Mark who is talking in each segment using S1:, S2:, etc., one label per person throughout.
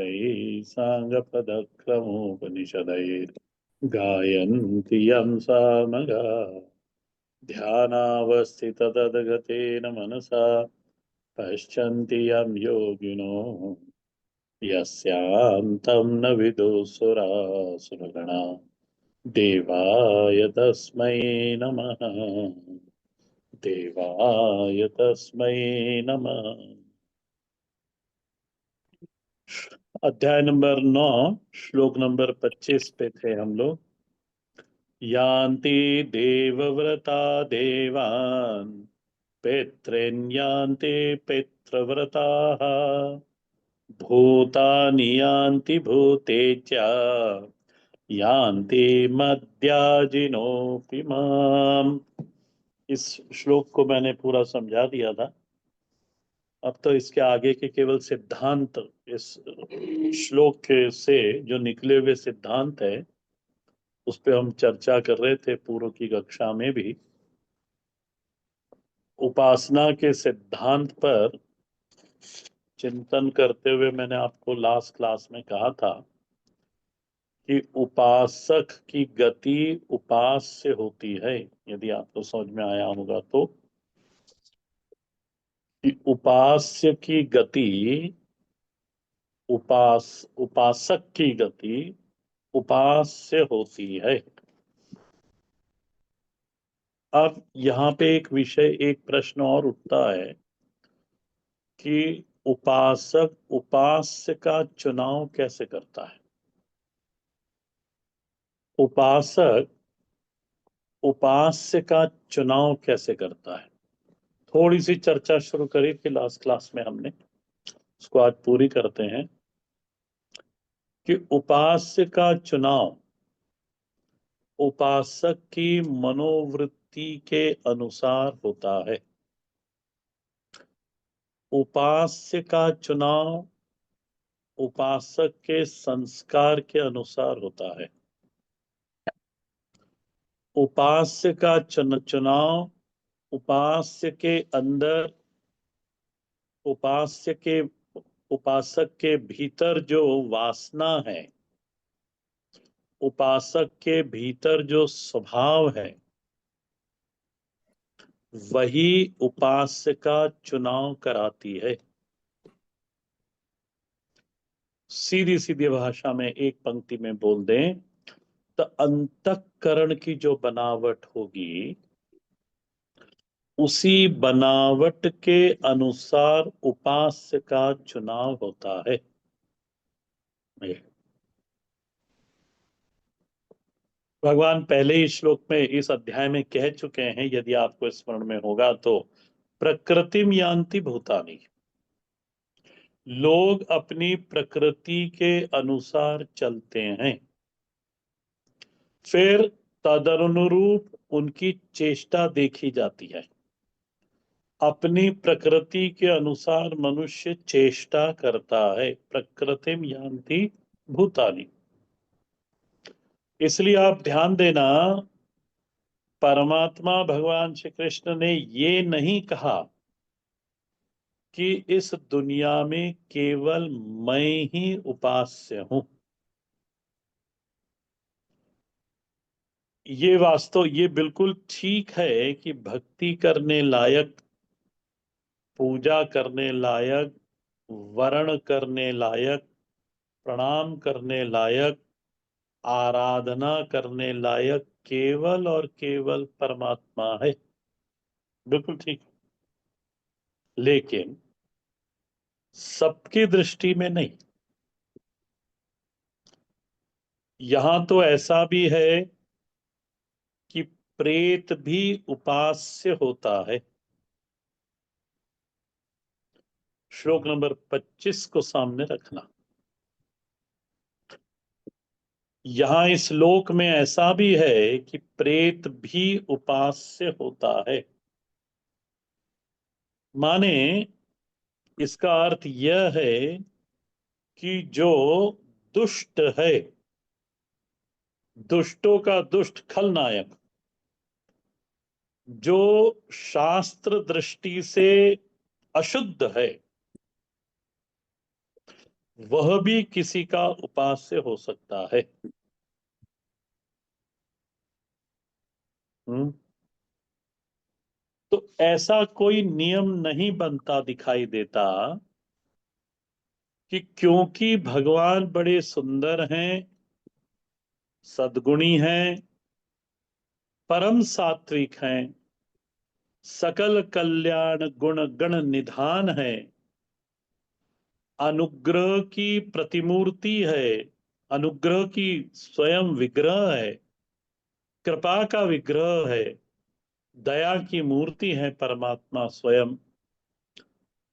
S1: वेदैः साङ्गपदक्रमोपनिषदैर्गायन्ति यं सामगा ध्यानावस्थिततद्गतेन मनसा पश्यन्ति यं योगिनो यस्यान्तं न विदुसुरासुरगणा देवाय तस्मै नमः। देवाय तस्मै नमः। अध्याय नंबर 9 श्लोक नंबर 25 पे थे हम लोग। यान्ति देवव्रता देवान् पितॄन् यान्ति पितृव्रताः भूतानि यान्ति भूतेज्या यान्ति मद्याजिनोऽपि माम्। इस श्लोक को मैंने पूरा समझा दिया था। अब तो इसके आगे के केवल सिद्धांत, इस श्लोक के से जो निकले हुए सिद्धांत है उस पे हम चर्चा कर रहे थे पूर्व की कक्षा में भी। उपासना के सिद्धांत पर चिंतन करते हुए मैंने आपको लास्ट क्लास में कहा था कि उपासक की गति उपास से होती है। यदि आपको समझ में आया होगा तो कि उपास्य की गति उपासक की गति उपास से होती है। अब यहाँ पे एक विषय, एक प्रश्न और उठता है कि उपासक उपास्य का चुनाव कैसे करता है। उपासक उपास्य का चुनाव कैसे करता है। थोड़ी सी चर्चा शुरू करी थी लास्ट क्लास में हमने, उसको आज पूरी करते हैं कि उपास्य का चुनाव उपासक की मनोवृत्ति के अनुसार होता है। उपास्य का चुनाव उपासक के संस्कार के अनुसार होता है। उपास्य का चुनाव उपास्य के अंदर उपास्य के उपासक के भीतर जो वासना है, उपासक के भीतर जो स्वभाव है, वही उपास्य का चुनाव कराती है। सीधी सीधी भाषा में एक पंक्ति में बोल दें तो अंतःकरण की जो बनावट होगी उसी बनावट के अनुसार उपास्य का चुनाव होता है। भगवान पहले ही श्लोक में इस अध्याय में कह चुके हैं, यदि आपको स्मरण में होगा तो, प्रकृतिम यान्ति भूतानि। लोग अपनी प्रकृति के अनुसार चलते हैं, फिर तदनुरूप उनकी चेष्टा देखी जाती है। अपनी प्रकृति के अनुसार मनुष्य चेष्टा करता है। प्रकृतिम यान्ति भूतानि। इसलिए आप ध्यान देना, परमात्मा भगवान श्री कृष्ण ने ये नहीं कहा कि इस दुनिया में केवल मैं ही उपास्य हूं। ये बिल्कुल ठीक है कि भक्ति करने लायक, पूजा करने लायक, वरण करने लायक, प्रणाम करने लायक, आराधना करने लायक केवल और केवल परमात्मा है। बिल्कुल ठीक। लेकिन सबकी दृष्टि में नहीं। यहां तो ऐसा भी है कि प्रेत भी उपास्य होता है। श्लोक नंबर 25 को सामने रखना। यहां इस श्लोक में ऐसा भी है कि प्रेत भी उपास्य होता है। माने इसका अर्थ यह है कि जो दुष्ट है, दुष्टों का दुष्ट खलनायक, जो शास्त्र दृष्टि से अशुद्ध है, वह भी किसी का उपास्य हो सकता है। हम्म। तो ऐसा कोई नियम नहीं बनता दिखाई देता कि क्योंकि भगवान बड़े सुंदर हैं, सद्गुणी हैं, परम सात्विक हैं, सकल कल्याण गुण गण निधान है, अनुग्रह की प्रतिमूर्ति है, अनुग्रह की स्वयं विग्रह है, कृपा का विग्रह है, दया की मूर्ति है परमात्मा स्वयं।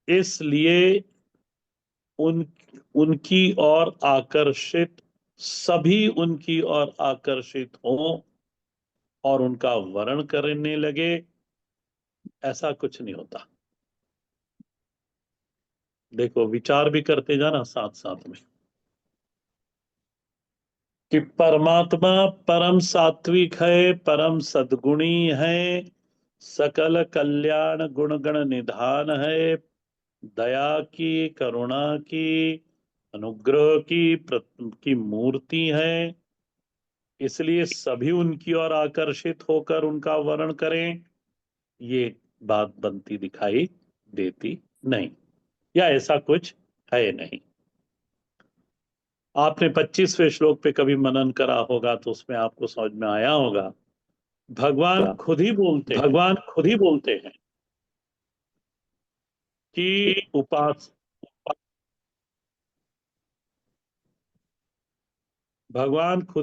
S1: इसलिए उन उनकी ओर आकर्षित, सभी उनकी ओर आकर्षित हों और उनका वर्ण करने लगे, ऐसा कुछ नहीं होता। देखो, विचार भी करते जाना साथ साथ में कि परमात्मा परम सात्विक है, परम सद्गुणी है, सकल कल्याण गुण गण निधान है, दया की, करुणा की, अनुग्रह की मूर्ति है। इसलिए सभी उनकी ओर आकर्षित होकर उनका वर्ण करें, ये बात बनती दिखाई देती नहीं, या ऐसा कुछ है नहीं। आपने 25वें श्लोक पे कभी मनन करा होगा तो उसमें आपको समझ में आया होगा। भगवान खुद ही बोलते हैं कि भगवान खुद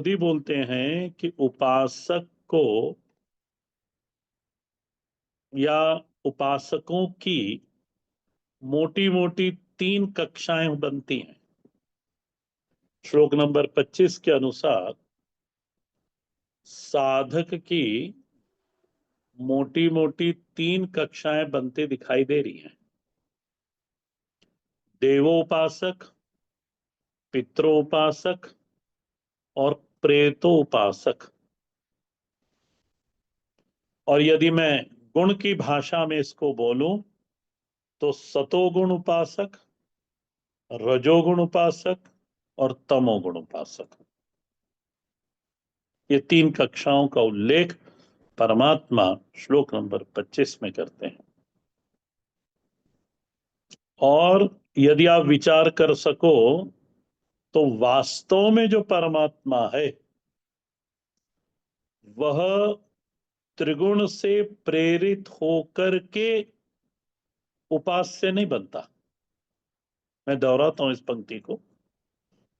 S1: ही बोलते हैं कि उपासक को या उपासकों की मोटी मोटी 3 कक्षाएं बनती हैं। श्लोक नंबर 25 के अनुसार साधक की मोटी मोटी 3 कक्षाएं बनती दिखाई दे रही हैं। देवोपासक, पितरोपासक और प्रेतोपासक। और यदि मैं गुण की भाषा में इसको बोलूं तो सतोगुण उपासक, रजोगुण उपासक और तमोगुण उपासक, ये 3 कक्षाओं का उल्लेख परमात्मा श्लोक नंबर 25 में करते हैं। और यदि आप विचार कर सको तो वास्तव में जो परमात्मा है वह त्रिगुण से प्रेरित होकर के उपास्य नहीं बनता। मैं दोहराता हूं इस पंक्ति को,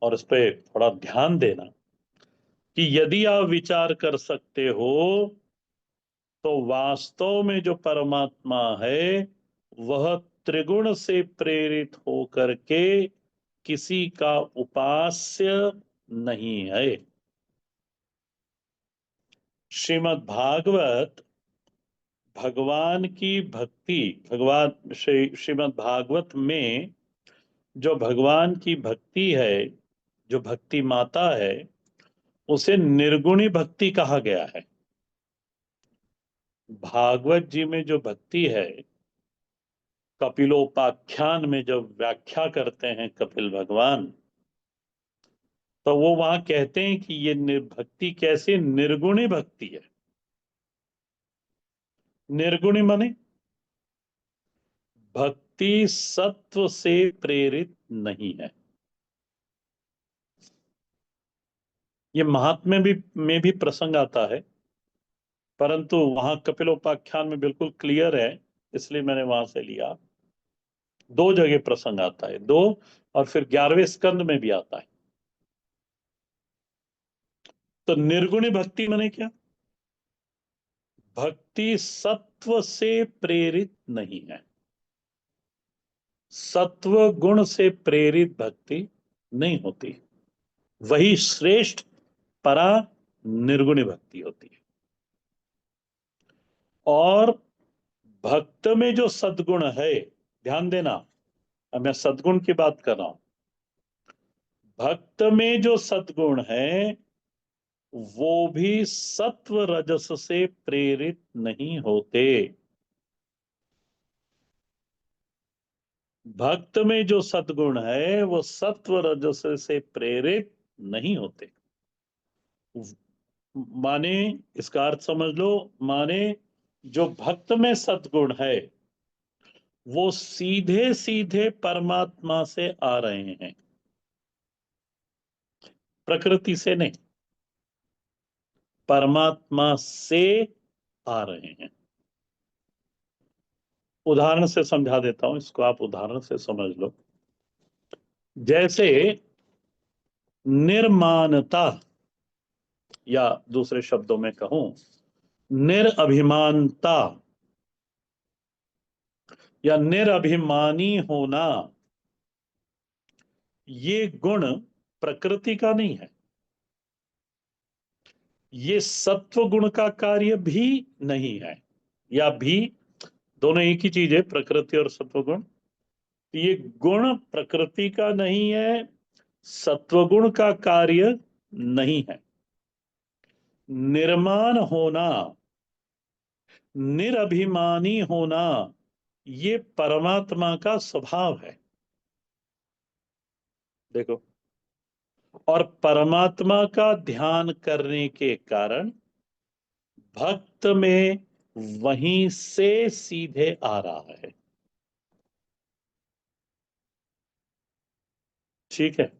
S1: और इस पे थोड़ा ध्यान देना कि यदि आप विचार कर सकते हो तो वास्तव में जो परमात्मा है वह त्रिगुण से प्रेरित होकर के किसी का उपास्य नहीं है। श्रीमद् भागवत भगवान की भक्ति, भगवान श्रीमद् भागवत में जो भगवान की भक्ति है, जो भक्ति माता है, उसे निर्गुणी भक्ति कहा गया है। भागवत जी में जो भक्ति है, कपिलोपाख्यान में जब व्याख्या करते हैं कपिल भगवान, तो वो वहां कहते हैं कि ये भक्ति कैसे निर्गुणी भक्ति है। निर्गुणी माने भक्ति सत्व से प्रेरित नहीं है। ये महात्म्य में भी प्रसंग आता है, परंतु वहां कपिलोपाख्यान में बिल्कुल क्लियर है, इसलिए मैंने वहां से लिया। 2 जगह प्रसंग आता है, 2, और फिर 11वें स्कंद में भी आता है। तो निर्गुणी भक्ति माने क्या? भक्ति सत्व से प्रेरित नहीं है। सत्व गुण से प्रेरित भक्ति नहीं होती, वही श्रेष्ठ परा निर्गुणी भक्ति होती है। और भक्त में जो सद्गुण है, ध्यान देना, अब मैं सद्गुण की बात कर रहा हूं। भक्त में जो सद्गुण है वो भी सत्व रजस से प्रेरित नहीं होते। भक्त में जो सद्गुण है वो सत्व रजस से प्रेरित नहीं होते। माने, इसका अर्थ समझ लो, माने जो भक्त में सद्गुण है वो सीधे सीधे परमात्मा से आ रहे हैं, प्रकृति से नहीं, परमात्मा से आ रहे हैं। उदाहरण से समझा देता हूं इसको, आप उदाहरण से समझ लो। जैसे निर्मानता, या दूसरे शब्दों में कहूं निरअभिमानता या निरअभिमानी होना, ये गुण प्रकृति का नहीं है। ये सत्व गुण का कार्य भी नहीं है, या भी, दोनों एक ही चीज है, प्रकृति और सत्व गुण। ये गुण प्रकृति का नहीं है, सत्वगुण का कार्य नहीं है। निर्माण होना, निरभिमानी होना, ये परमात्मा का स्वभाव है। देखो, और परमात्मा का ध्यान करने के कारण भक्त में वहीं से सीधे आ रहा है। ठीक है।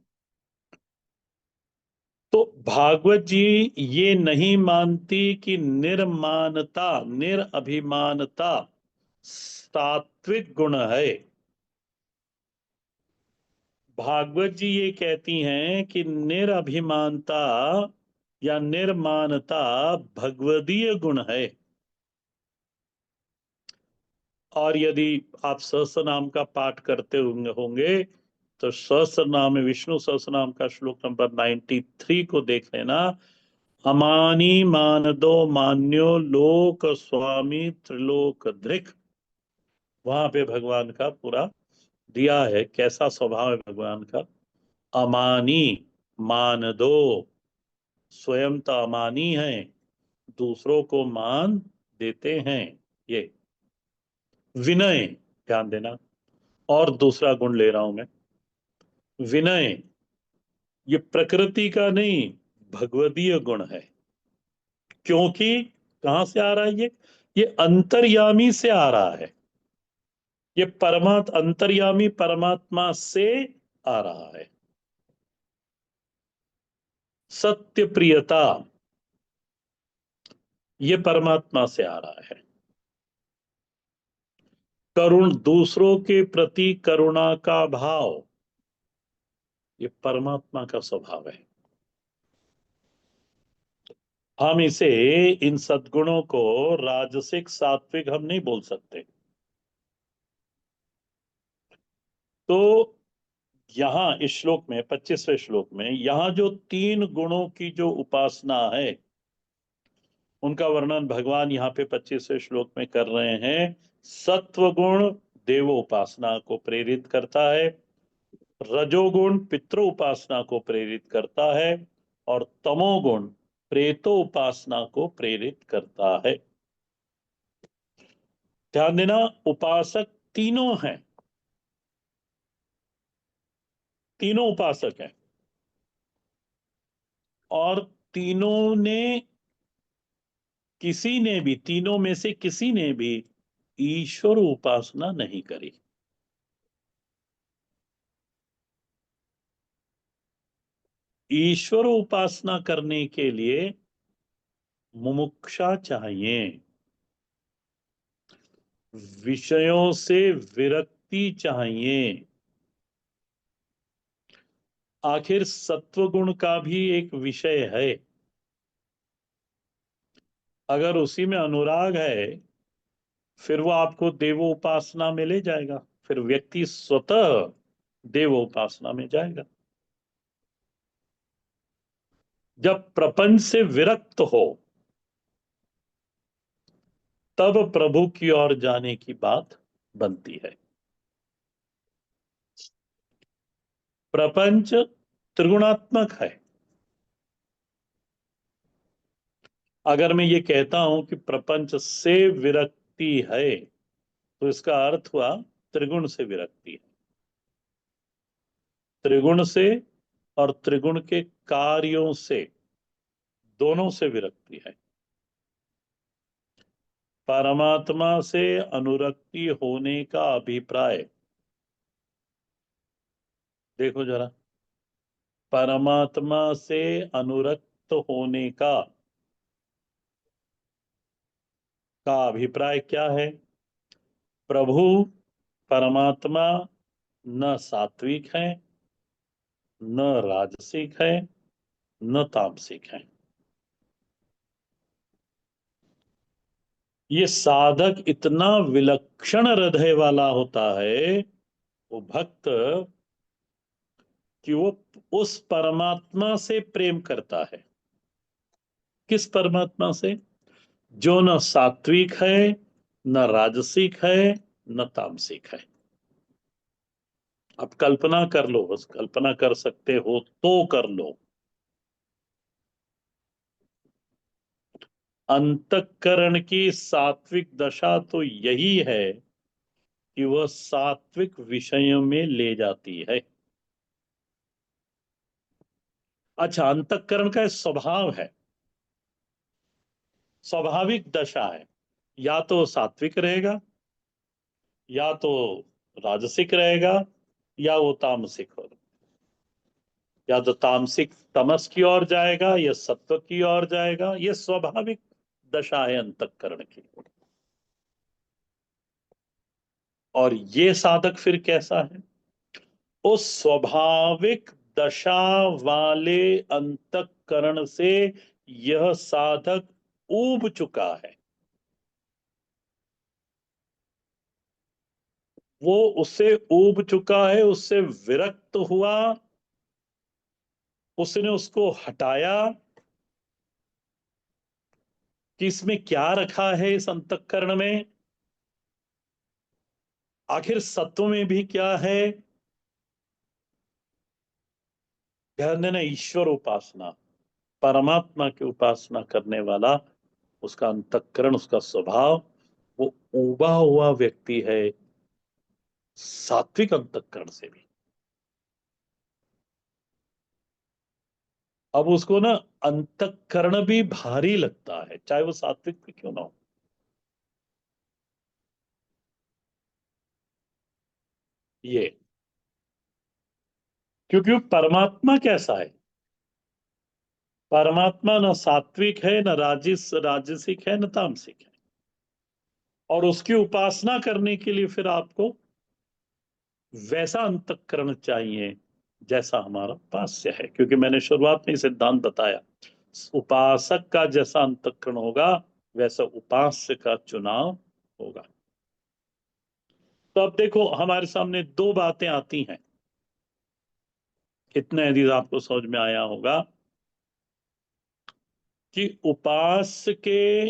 S1: तो भागवत जी ये नहीं मानती कि निर्मानता, निरअभिमानता सात्विक गुण है। भागवत जी ये कहती हैं कि निरअभिमानता या निर्मानता भगवदीय गुण है। और यदि आप सहस्त्र नाम का पाठ करते होंगे तो सहस्त्र नाम में, विष्णु सहस्त्र नाम का श्लोक नंबर 93 को देख लेना। अमानी मानदो मान्यो लोक स्वामी त्रिलोक धृक, वहां पे भगवान का पूरा दिया है कैसा स्वभाव है भगवान का। अमानी, मान दो, स्वयं तो अमानी है, दूसरों को मान देते हैं। ये विनय, ध्यान देना। और दूसरा गुण ले रहा हूं मैं, विनय। ये प्रकृति का नहीं, भगवदीय गुण है। क्योंकि कहां से आ रहा है ये अंतर्यामी से आ रहा है। ये अंतर्यामी परमात्मा से आ रहा है। सत्य प्रियता, ये परमात्मा से आ रहा है। दूसरों के प्रति करुणा का भाव, ये परमात्मा का स्वभाव है। हम इसे, इन सद्गुणों को राजसिक सात्विक हम नहीं बोल सकते। तो यहां इस श्लोक में, 25वें श्लोक में, यहां जो तीन गुणों की जो उपासना है उनका वर्णन भगवान यहाँ पे 25वें श्लोक में कर रहे हैं। सत्व गुण देवोपासना को प्रेरित करता है, रजोगुण पितृउपासना को प्रेरित करता है, और तमोगुण प्रेतोपासना को प्रेरित करता है। ध्यान देना, उपासक तीनों हैं, तीनों उपासक हैं, और तीनों ने, किसी ने भी, तीनों में से किसी ने भी ईश्वर उपासना नहीं करी। ईश्वर उपासना करने के लिए मुमुक्षा चाहिए, विषयों से विरक्ति चाहिए। आखिर सत्वगुण का भी एक विषय है, अगर उसी में अनुराग है फिर वो आपको देवोपासना में ले जाएगा, फिर व्यक्ति स्वतः देवोपासना में जाएगा। जब प्रपंच से विरक्त हो तब प्रभु की ओर जाने की बात बनती है। प्रपंच त्रिगुणात्मक है। अगर मैं ये कहता हूं कि प्रपंच से विरक्ति है तो इसका अर्थ हुआ त्रिगुण से विरक्ति है। त्रिगुण से और त्रिगुण के कार्यों से, दोनों से विरक्ति है। परमात्मा से अनुरक्ति होने का अभिप्राय देखो जरा, परमात्मा से अनुरक्त होने का अभिप्राय क्या है? प्रभु परमात्मा न सात्विक है, न राजसिक है, न तामसिक है। ये साधक इतना विलक्षण हृदय वाला होता है, वो भक्त, कि वो उस परमात्मा से प्रेम करता है। किस परमात्मा से? जो न सात्विक है, न राजसिक है, न तामसिक है। अब कल्पना कर लो, बस कल्पना कर सकते हो तो कर लो। अंतःकरण की सात्विक दशा तो यही है कि वह सात्विक विषयों में ले जाती है। अच्छा, अंतःकरण का स्वभाव है, स्वाभाविक दशा है, या तो सात्विक रहेगा, या तो राजसिक रहेगा, या वो तामसिक होगा। या तो तामसिक तमस की ओर जाएगा, या सत्व की ओर जाएगा। ये स्वाभाविक दशा है अंतःकरण की। और ये साधक फिर कैसा है? उस स्वाभाविक दशा वाले अंतःकरण से यह साधक ऊब चुका है। वो उससे ऊब चुका है, उससे विरक्त हुआ, उसने उसको हटाया कि इसमें क्या रखा है इस अंतःकरण में, आखिर सत्व में भी क्या है। ध्यान देना, ईश्वर उपासना, परमात्मा की उपासना करने वाला, उसका अंतःकरण, उसका स्वभाव, वो उबा हुआ व्यक्ति है, सात्विक अंतःकरण से भी। अब उसको ना अंतःकरण भी भारी लगता है, चाहे वो सात्विक भी क्यों ना हो। ये क्योंकि वो परमात्मा कैसा है? परमात्मा न सात्विक है, न राजसिक है, न तामसिक है। और उसकी उपासना करने के लिए फिर आपको वैसा अंतःकरण चाहिए जैसा हमारा उपास्य है, क्योंकि मैंने शुरुआत में सिद्धांत बताया, उपासक का जैसा अंतःकरण होगा वैसा उपास्य का चुनाव होगा। तो अब देखो, हमारे सामने दो बातें आती हैं, इतना यदि आपको समझ में आया होगा कि उपास्य के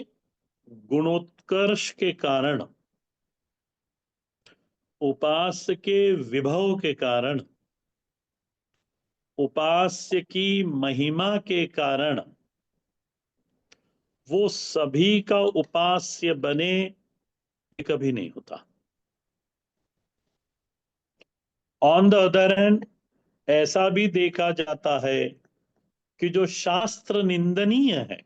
S1: गुणोत्कर्ष के कारण, उपास्य के विभव के कारण, उपास्य की महिमा के कारण वो सभी का उपास्य बने, कभी नहीं होता। ऑन द अदर हैंड, ऐसा भी देखा जाता है कि जो शास्त्र निंदनीय है,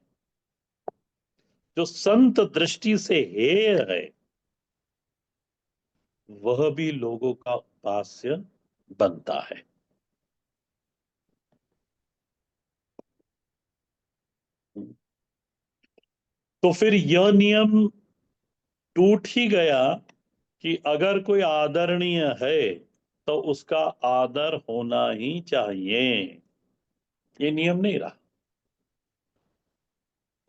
S1: जो संत दृष्टि से हेय है, वह भी लोगों का उपास्य बनता है। तो फिर यह नियम टूट ही गया कि अगर कोई आदरणीय है तो उसका आदर होना ही चाहिए। ये नियम नहीं रहा।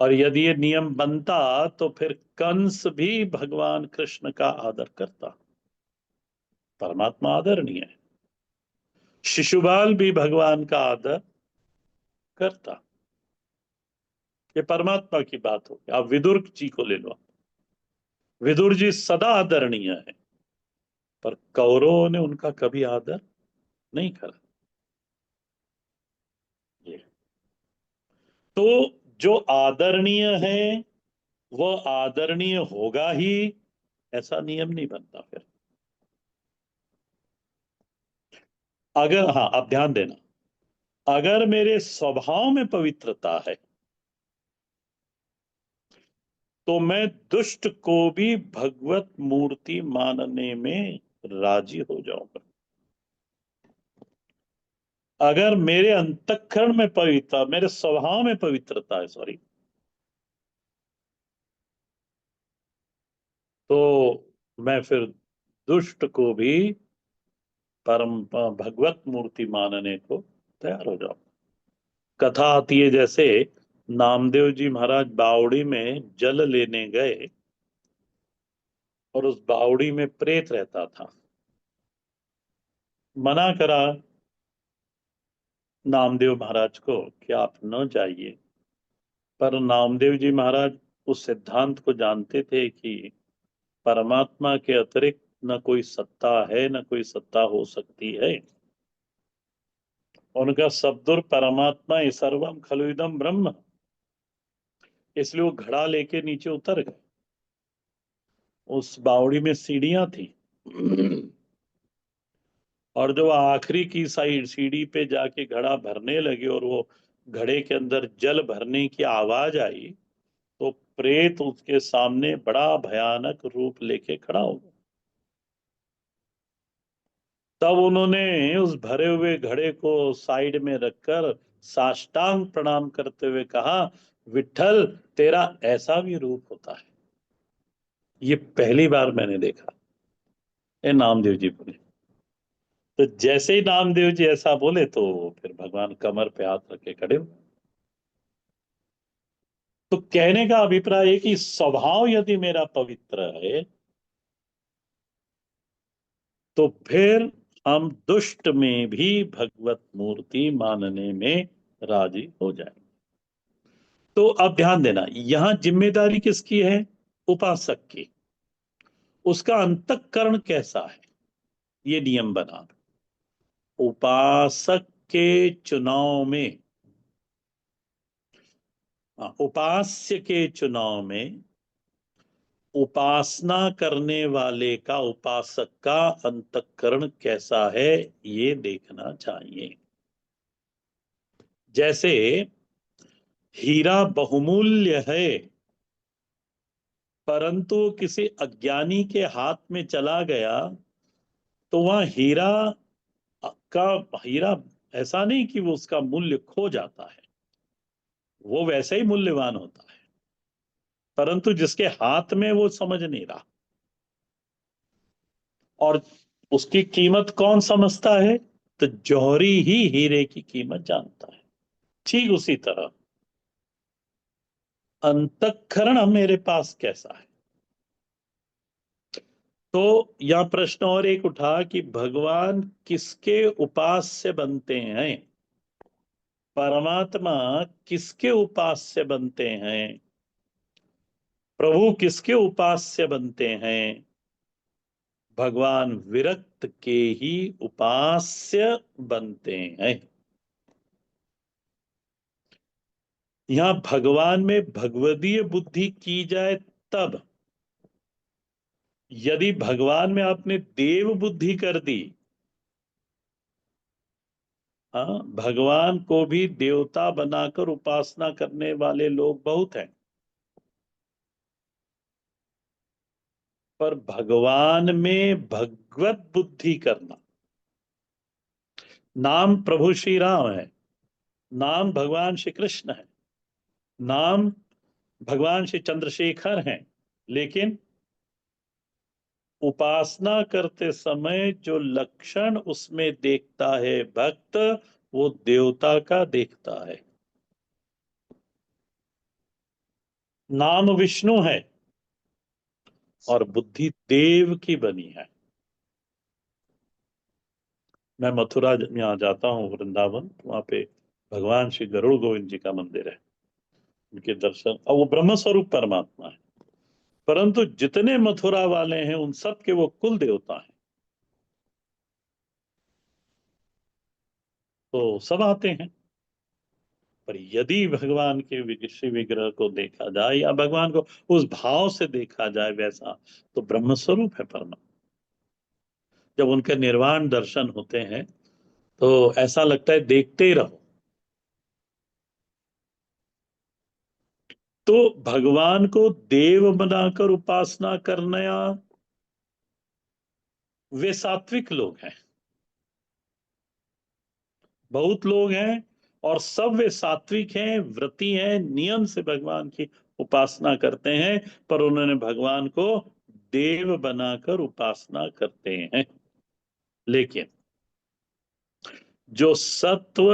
S1: और यदि ये नियम बनता तो फिर कंस भी भगवान कृष्ण का आदर करता। परमात्मा आदरणीय है, शिशुपाल भी भगवान का आदर करता। ये परमात्मा की बात होगी। आप विदुर जी को ले लो, विदुर जी सदा आदरणीय है, पर कौरवों ने उनका कभी आदर नहीं करा। ये तो जो आदरणीय है वह आदरणीय होगा ही, ऐसा नियम नहीं बनता फिर। अगर, हाँ आप ध्यान देना, अगर मेरे स्वभाव में पवित्रता है तो मैं दुष्ट को भी भगवत मूर्ति मानने में राजी हो जाऊंगा। अगर मेरे अंतःकरण में पवित्रता, मेरे स्वभाव में पवित्रता है, सॉरी, तो मैं फिर दुष्ट को भी परम भगवत मूर्ति मानने को तैयार हो जाऊं। कथा आती है जैसे नामदेव जी महाराज बावड़ी में जल लेने गए और उस बावड़ी में प्रेत रहता था। मना करा नामदेव महाराज को कि आप न जाइए, पर नामदेव जी महाराज उस सिद्धांत को जानते थे कि परमात्मा के अतिरिक्त न कोई सत्ता है, न कोई सत्ता हो सकती है। उनका सद्गुर परमात्मा ही सर्वम खलु इदम ब्रह्म, इसलिए वो घड़ा लेके नीचे उतर गए। उस बावड़ी में सीढ़ियां थी और जो आखिरी की साइड सीढ़ी पे जाके घड़ा भरने लगे और वो घड़े के अंदर जल भरने की आवाज आई, तो प्रेत उसके सामने बड़ा भयानक रूप लेके खड़ा हो गया। तब उन्होंने उस भरे हुए घड़े को साइड में रखकर साष्टांग प्रणाम करते हुए कहा, विठल तेरा ऐसा भी रूप होता है। ये पहली बार मैंने देखा। ये नामदेव जी बोले। तो जैसे ही नामदेव जी ऐसा बोले तो फिर भगवान कमर पे हाथ रख के खड़े हो। तो कहने का अभिप्राय है कि स्वभाव यदि मेरा पवित्र है तो फिर हम दुष्ट में भी भगवत मूर्ति मानने में राजी हो जाएंगे। तो अब ध्यान देना, यहां जिम्मेदारी किसकी है? उपासक की। उसका अंतःकरण कैसा है, ये नियम बना। उपासक के चुनाव में, उपास्य के चुनाव में उपासना करने वाले का, उपासक का अंतःकरण कैसा है, ये देखना चाहिए। जैसे हीरा बहुमूल्य है, परंतु किसी अज्ञानी के हाथ में चला गया तो वह का हीरा ऐसा नहीं कि वो उसका मूल्य खो जाता है, वो वैसे ही मूल्यवान होता है, परंतु जिसके हाथ में वो समझ नहीं रहा। और उसकी कीमत कौन समझता है? तो जौहरी ही हीरे की कीमत जानता है। ठीक उसी तरह अंतःकरण मेरे पास कैसा है। तो यह प्रश्न और एक उठा कि भगवान किसके उपास्य बनते हैं, परमात्मा किसके उपास्य बनते हैं, प्रभु किसके उपास्य बनते हैं? भगवान विरक्त के ही उपास्य बनते हैं। यहां भगवान में भगवदीय बुद्धि की जाए तब, यदि भगवान में आपने देव बुद्धि कर दी, हाँ, भगवान को भी देवता बनाकर उपासना करने वाले लोग बहुत हैं, पर भगवान में भगवत बुद्धि करना, नाम प्रभु श्री राम है, नाम भगवान श्री कृष्ण है, नाम भगवान श्री चंद्रशेखर हैं, लेकिन उपासना करते समय जो लक्षण उसमें देखता है भक्त, वो देवता का देखता है। नाम विष्णु है और बुद्धि देव की बनी है। मैं मथुरा यहाँ जाता हूँ, वृंदावन, तो वहां पे भगवान श्री गरुड़ गोविंद जी का मंदिर है। उनके दर्शन, और वो ब्रह्म स्वरूप परमात्मा है, परंतु जितने मथुरा वाले हैं उन सब के वो कुल देवता हैं, तो सब आते हैं। पर यदि भगवान के श्री विग्रह को देखा जाए या भगवान को उस भाव से देखा जाए वैसा, तो ब्रह्म स्वरूप है परमात्मा। जब उनके निर्वाण दर्शन होते हैं तो ऐसा लगता है देखते ही रहो। तो भगवान को देव बनाकर उपासना करना, वे सात्विक लोग हैं। बहुत लोग हैं और सब वे सात्विक हैं, व्रती हैं, नियम से भगवान की उपासना करते हैं, पर उन्होंने भगवान को देव बनाकर उपासना करते हैं। लेकिन जो सत्व,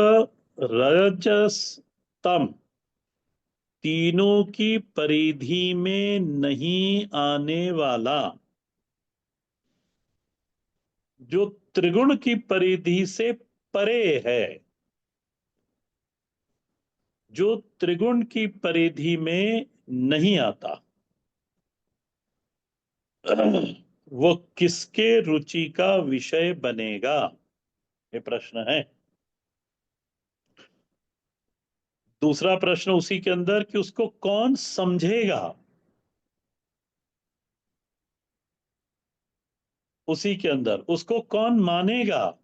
S1: रजस, तम तीनों की परिधि में नहीं आने वाला, जो त्रिगुण की परिधि से परे है, जो त्रिगुण की परिधि में नहीं आता, वो किसके रुचि का विषय बनेगा? ये प्रश्न है। दूसरा प्रश्न उसी के अंदर कि उसको कौन समझेगा, उसी के अंदर उसको कौन मानेगा,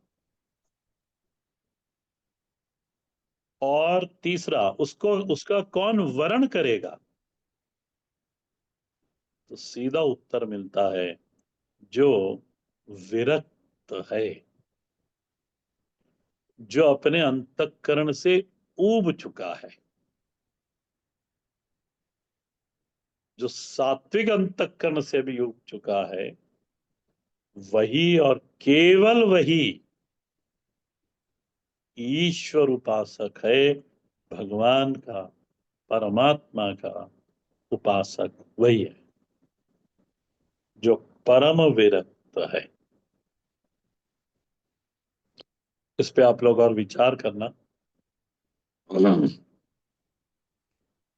S1: और तीसरा उसको उसका कौन वर्ण करेगा। तो सीधा उत्तर मिलता है, जो विरक्त है, जो अपने अंतःकरण से ऊब चुका है, जो सात्विक अंतःकरण से भी ऊब चुका है, वही और केवल वही ईश्वर उपासक है। भगवान का, परमात्मा का उपासक वही है जो परम विरक्त है। इस पे आप लोग और विचार करना।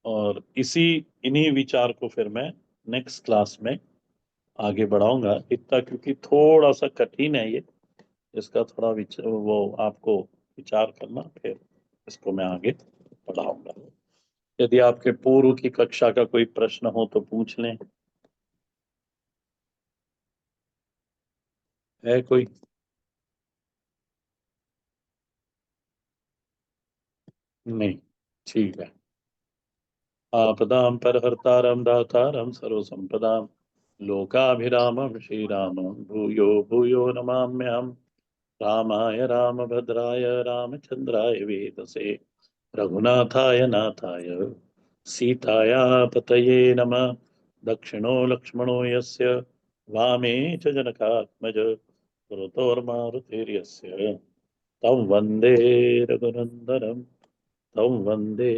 S1: और इन्हीं विचार को फिर मैं नेक्स्ट क्लास में आगे बढ़ाऊंगा। इतना क्योंकि थोड़ा सा कठिन है ये, इसका थोड़ा विचार वो आपको विचार करना, फिर इसको मैं आगे बढ़ाऊंगा। यदि आपके पूर्व की कक्षा का कोई प्रश्न हो तो पूछ लें। है कोई? नहीं, ठीक है। आपदां परहर्तारं दातारं सर्वसंपदां लोकाभिरामं श्रीरामं भूयो भूयो नमाम्यहम्। रामाय रामभद्राय रामचंद्राय वेदसे रघुनाथाय नाथाय सीताया पतये नमः। दक्षिणो लक्ष्मणो यस्य वामे च जनकात्मज पुरतोर्मारुतिर्यस्य तं वन्दे रघुनन्दनं तं वन्दे